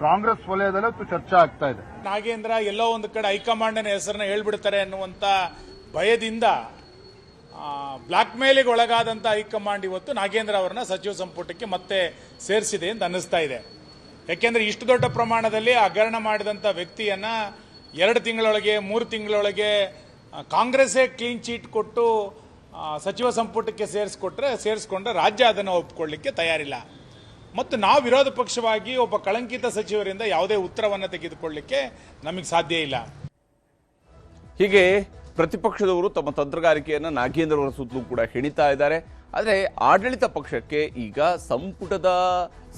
Speaker 6: ಕಾಂಗ್ರೆಸ್ ವಲಯದಲ್ಲಿ ಚರ್ಚೆ ಆಗ್ತಾ ಇದೆ.
Speaker 7: ನಾಗೇಂದ್ರ ಎಲ್ಲೋ ಒಂದು ಕಡೆ ಹೈಕಮಾಂಡ್ನ ಹೆಸರನ್ನ ಹೇಳ್ಬಿಡ್ತಾರೆ ಅನ್ನುವಂತ ಭಯದಿಂದ ಬ್ಲಾಕ್ ಮೇಲಿಗೆ ಒಳಗಾದಂತ ಹೈಕಮಾಂಡ್ ಇವತ್ತು ನಾಗೇಂದ್ರ ಅವರನ್ನ ಸಚಿವ ಸಂಪುಟಕ್ಕೆ ಮತ್ತೆ ಸೇರಿಸಿದೆ ಅಂತ ಅನ್ನಿಸ್ತಾ ಇದೆ. ಯಾಕೆಂದ್ರೆ ಇಷ್ಟು ದೊಡ್ಡ ಪ್ರಮಾಣದಲ್ಲಿ ಹಗರಣ ಮಾಡಿದಂತ ವ್ಯಕ್ತಿಯನ್ನ 2 ತಿಂಗಳೊಳಗೆ 3 ತಿಂಗಳೊಳಗೆ ಕಾಂಗ್ರೆಸ್ಸೇ ಕ್ಲೀನ್ ಚೀಟ್ ಕೊಟ್ಟು ಸಚಿವ ಸಂಪುಟಕ್ಕೆ ಸೇರಿಸ್ಕೊಂಡ್ರೆ ರಾಜ್ಯ ಅದನ್ನು ಒಪ್ಪಿಕೊಳ್ಳಿಕ್ಕೆ ತಯಾರಿಲ್ಲ. ಮತ್ತು ನಾವು ವಿರೋಧ ಪಕ್ಷವಾಗಿ ಒಬ್ಬ ಕಳಂಕಿತ ಸಚಿವರಿಂದ ಯಾವುದೇ ಉತ್ತರವನ್ನು ತೆಗೆದುಕೊಳ್ಳಿಕ್ಕೆ ನಮಗೆ ಸಾಧ್ಯ ಇಲ್ಲ.
Speaker 1: ಹೀಗೆ ಪ್ರತಿಪಕ್ಷದವರು ತಮ್ಮ ತಂತ್ರಗಾರಿಕೆಯನ್ನು ನಾಗೇಂದ್ರ ಅವರ ಸುತ್ತಲೂ ಕೂಡ ಹೆಣಿತಾ ಇದ್ದಾರೆ. ಆದರೆ ಆಡಳಿತ ಪಕ್ಷಕ್ಕೆ ಈಗ ಸಂಪುಟದ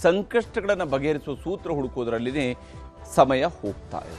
Speaker 1: ಸಂಕಷ್ಟಗಳನ್ನು ಬಗೆಹರಿಸುವ ಸೂತ್ರ ಹುಡುಕೋದ್ರಲ್ಲಿನೇ ಸಮಯ ಹೋಗ್ತಾ ಇದೆ.